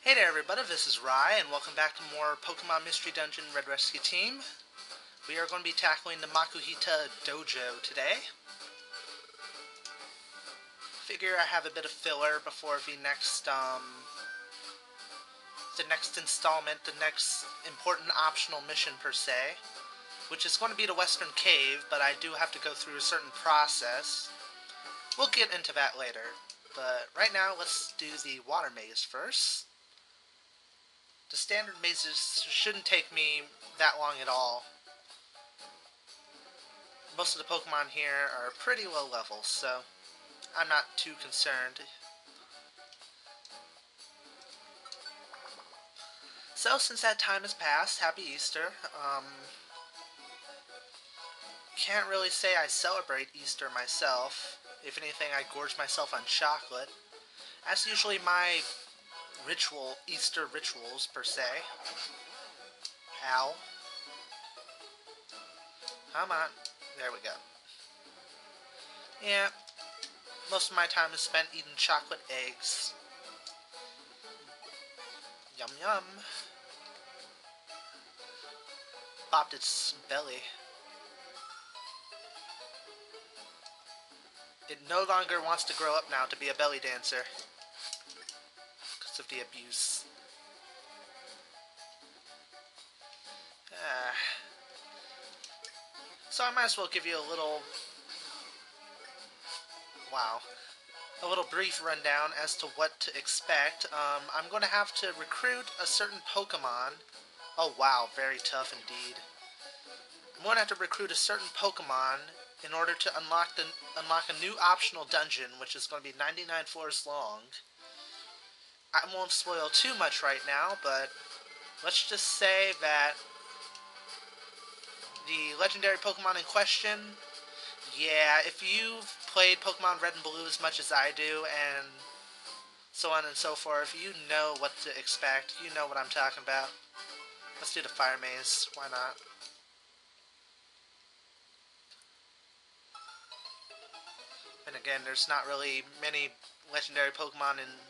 Hey there everybody, this is Rye, and welcome back to more Pokemon Mystery Dungeon Red Rescue Team. We are going to be tackling the Makuhita Dojo today. Figure I have a bit of filler before the next installment, the next important optional mission per se, which is going to be the Western Cave, but I do have to go through a certain process. We'll get into that later, but right now let's do the water maze first. The standard mazes shouldn't take me that long at all. Most of the Pokemon here are pretty low level, so I'm not too concerned. So, since that time has passed, Happy Easter. Can't really say I celebrate Easter myself. If anything, I gorge myself on chocolate. That's usually my Easter rituals, per se. Ow. Come on. There we go. Yeah, most of my time is spent eating chocolate eggs. Yum yum. Bopped its belly. It no longer wants to grow up now to be a belly dancer. Because of the abuse. So I might as well give you a little brief rundown as to what to expect. I'm going to have to recruit a certain Pokemon. Oh wow, very tough indeed. I'm going to have to recruit a certain Pokemon in order to unlock a new optional dungeon, which is going to be 99 floors long. I won't spoil too much right now, but let's just say that the legendary Pokemon in question, yeah, if you've played Pokemon Red and Blue as much as I do, and so on and so forth, you know what to expect. You know what I'm talking about. Let's do the Fire Maze. Why not? And again, there's not really many legendary Pokemon in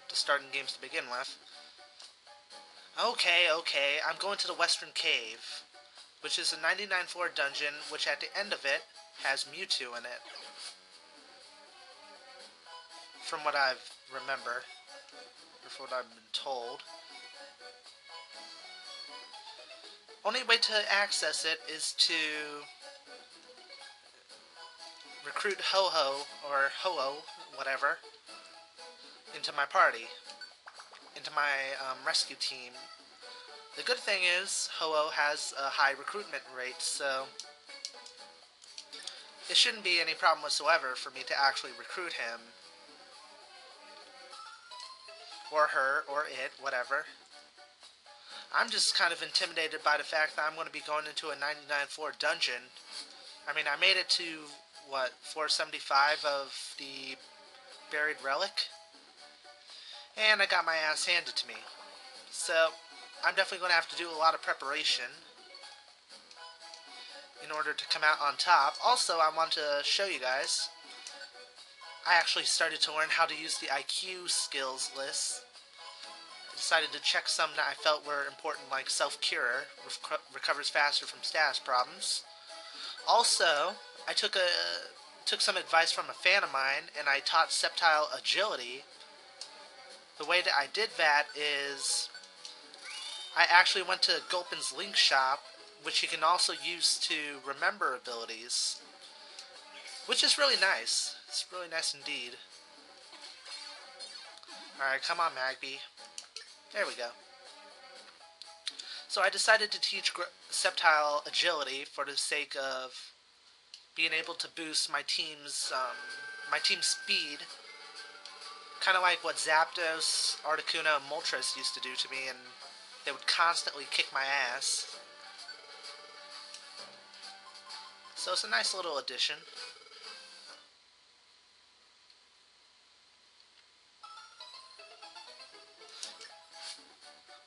the starting games to begin with. Okay, I'm going to the Western Cave, which is a 99 floor dungeon, which at the end of it has Mewtwo in it. From what I remember, or from what I've been told. Only way to access it is to recruit Ho-Oh, or Ho-Oh, whatever, into my party, into my rescue team. The good thing is, Ho-Oh has a high recruitment rate, so it shouldn't be any problem whatsoever for me to actually recruit him. Or her, or it, whatever. I'm just kind of intimidated by the fact that I'm going to be going into a 99 floor dungeon. I mean, I made it to, what, floor 75 of the Buried Relic? And I got my ass handed to me. So, I'm definitely going to have to do a lot of preparation in order to come out on top. Also, I want to show you guys, I actually started to learn how to use the IQ skills list. I decided to check some that I felt were important, like Self-Cure, recovers faster from status problems. Also, I took some advice from a fan of mine, and I taught Sceptile Agility. The way that I did that is I actually went to Gulpin's Link Shop, which you can also use to remember abilities, which is really nice. It's really nice indeed. Alright, come on, Magby. There we go. So I decided to teach Sceptile Agility for the sake of being able to boost my team's speed. Kind of like what Zapdos, Articuno, and Moltres used to do to me, and they would constantly kick my ass. So it's a nice little addition.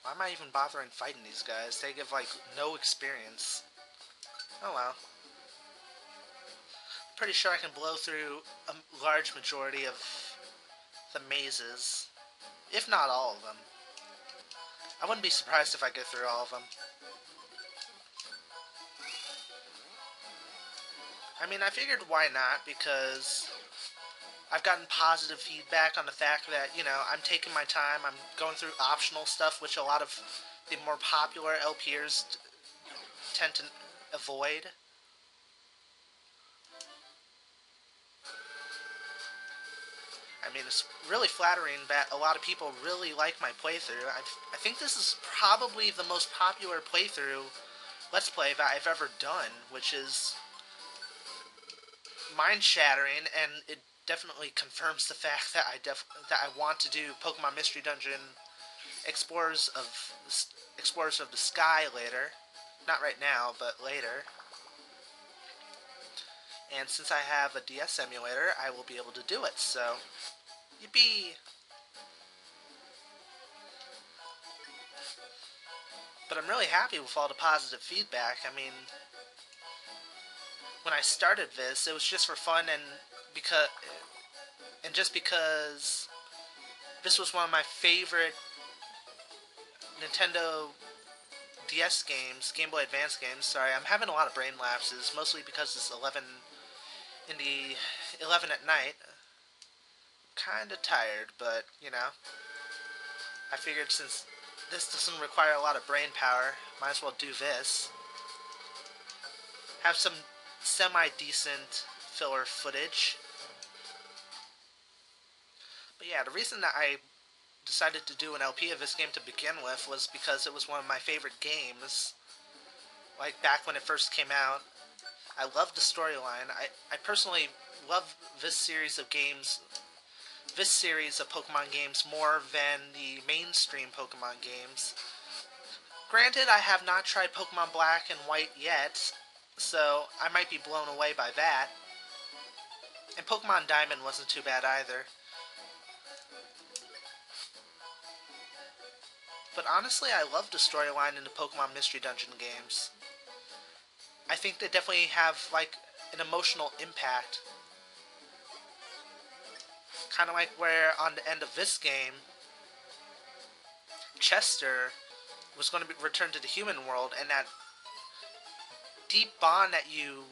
Why am I even bothering fighting these guys? They give, like, no experience. Oh well. Pretty sure I can blow through a large majority of the mazes, if not all of them. I wouldn't be surprised if I get through all of them. I mean, I figured why not, because I've gotten positive feedback on the fact that, you know, I'm taking my time, I'm going through optional stuff, which a lot of the more popular LPers tend to avoid. I mean, it's really flattering that a lot of people really like my playthrough. I think this is probably the most popular playthrough Let's Play that I've ever done, which is mind-shattering, and it definitely confirms the fact that I want to do Pokemon Mystery Dungeon Explorers of the Sky later. Not right now, but later. And since I have a DS emulator, I will be able to do it, so yippee! But I'm really happy with all the positive feedback. I mean, when I started this, it was just for fun and just because this was one of my favorite Nintendo DS games, Game Boy Advance games. Sorry, I'm having a lot of brain lapses, mostly because it's 11 at night. Kinda tired, but, you know, I figured since this doesn't require a lot of brain power, might as well do this. Have some semi-decent filler footage. But yeah, the reason that I decided to do an LP of this game to begin with was because it was one of my favorite games. Like, back when it first came out. I loved the storyline. I personally love this series of games, this series of Pokemon games more than the mainstream Pokemon games. Granted, I have not tried Pokemon Black and White yet, so I might be blown away by that. And Pokemon Diamond wasn't too bad either. But honestly, I love the storyline in the Pokemon Mystery Dungeon games. I think they definitely have, like, an emotional impact. Kind of like where, on the end of this game, Chester was going to be returned to the human world, and that deep bond that you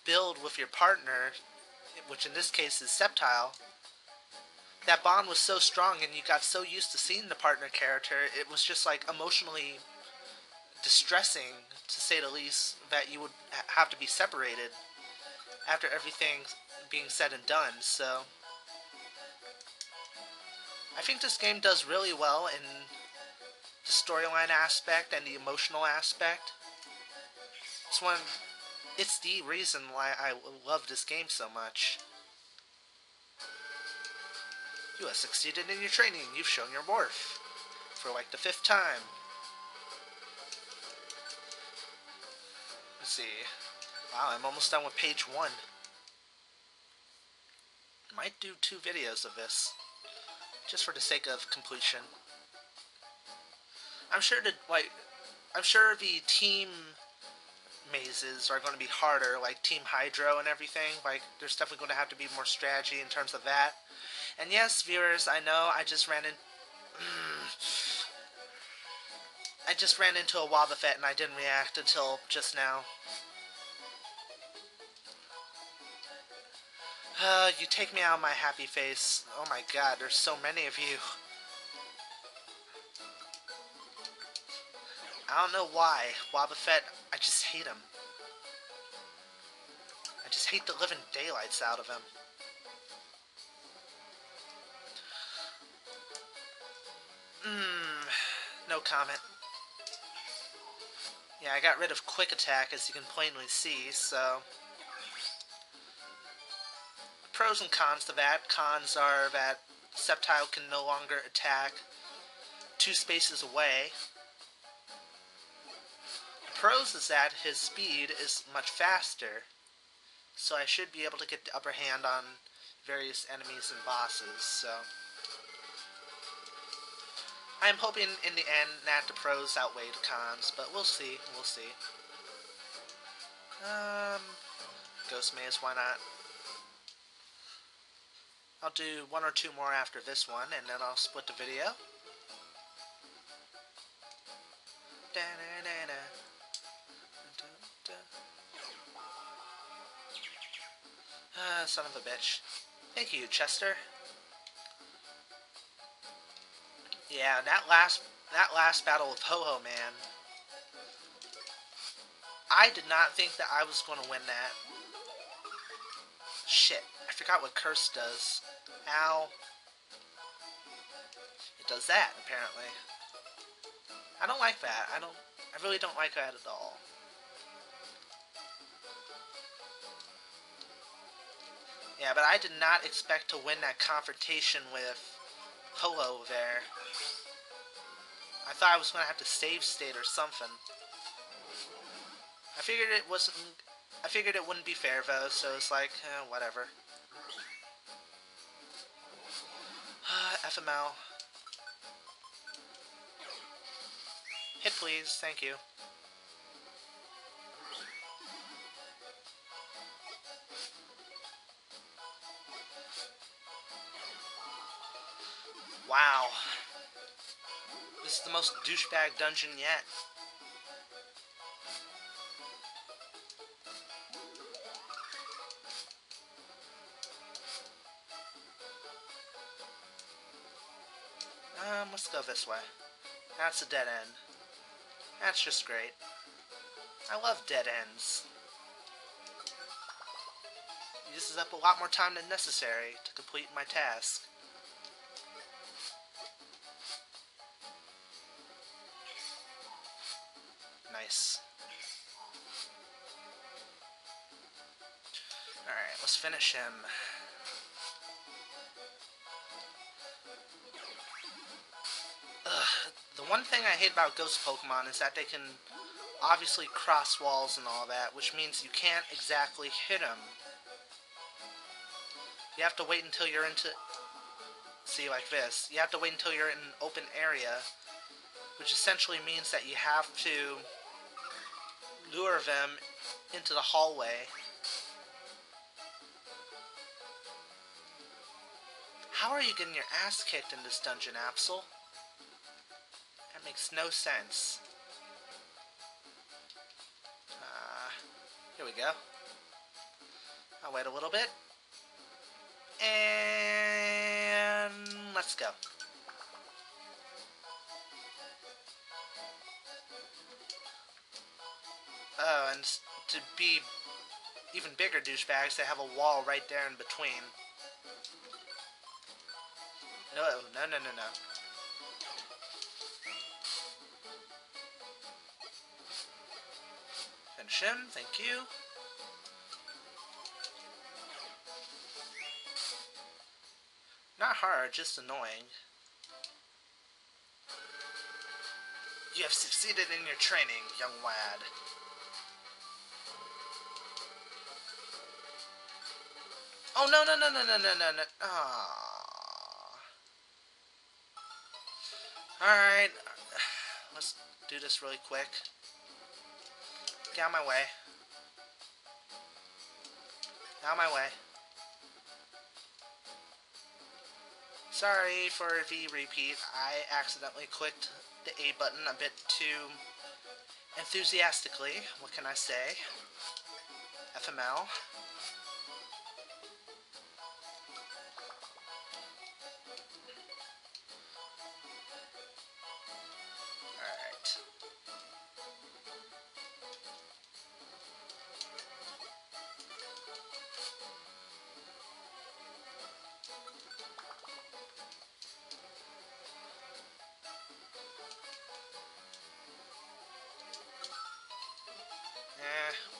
build with your partner, which in this case is Sceptile, that bond was so strong and you got so used to seeing the partner character, it was just like emotionally distressing, to say the least, that you would have to be separated after everything being said and done. So I think this game does really well in the storyline aspect and the emotional aspect. It's the reason why I love this game so much. You have succeeded in your training. You've shown your worth. For like the 5th time. Let's see. Wow, I'm almost done with page 1. Might do 2 videos of this. Just for the sake of completion. I'm sure the team mazes are going to be harder, like Team Hydro and everything. Like, there's definitely going to have to be more strategy in terms of that. And yes, viewers, I know I just ran into a Wobbuffet and I didn't react until just now. You take me out of my happy face. Oh my god, there's so many of you. I don't know why. Wobbuffet, I just hate him. I just hate the living daylights out of him. No comment. Yeah, I got rid of Quick Attack, as you can plainly see, so... Pros and cons to that. Cons are that Sceptile can no longer attack 2 spaces away. Pros is that his speed is much faster, so I should be able to get the upper hand on various enemies and bosses, so... I'm hoping in the end that the pros outweigh the cons, but we'll see, Ghost Maze, why not? I'll do 1 or 2 more after this one, and then I'll split the video. Son of a bitch. Thank you, Chester. Yeah, that last battle with Ho-Ho, man. I did not think that I was going to win that. Shit, I forgot what Curse does. Ow. It does that, apparently. I don't like that. I really don't like that at all. Yeah, but I did not expect to win that confrontation with Ho-Ho there. I thought I was going to have to save state or something. I figured it wouldn't be fair though, so it's like, whatever. FML. Hit please, thank you. Wow. This is the most douchebag dungeon yet. Let's go this way. That's a dead end. That's just great. I love dead ends. It uses up a lot more time than necessary to complete my task. Nice. Alright, let's finish him. The one thing I hate about ghost Pokemon is that they can obviously cross walls and all that, which means you can't exactly hit them. You have to wait until you're into... See, like this. You have to wait until you're in an open area, which essentially means that you have to lure them into the hallway. How are you getting your ass kicked in this dungeon, Absol? That makes no sense. Here we go. I'll wait a little bit. And let's go. Oh, and to be even bigger douchebags, they have a wall right there in between. No. Finish him, thank you. Not hard, just annoying. You have succeeded in your training, young lad. Oh, no. Aww. Alright. Let's do this really quick. Get out of my way. Out of my way. Sorry for the repeat. I accidentally clicked the A button a bit too enthusiastically. What can I say? FML. Alright.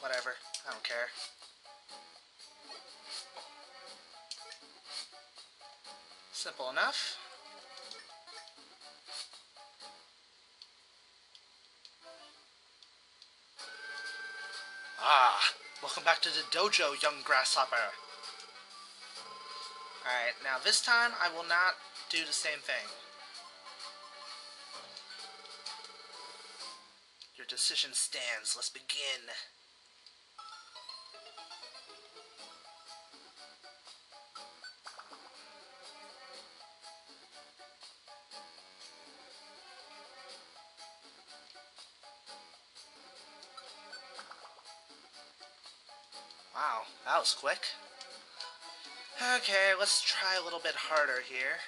Whatever. I don't care. Simple enough. Welcome back to the dojo, young grasshopper. Alright, now this time I will not do the same thing. Your decision stands. Let's begin. That was quick. Okay, let's try a little bit harder here.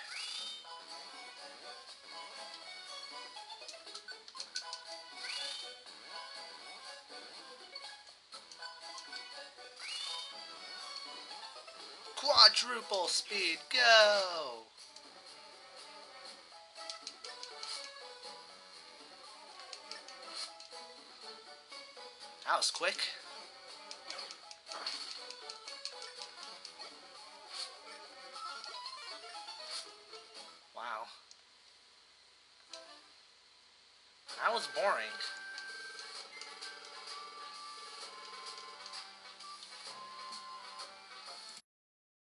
Quadruple speed, go! That was quick. Wow. That was boring.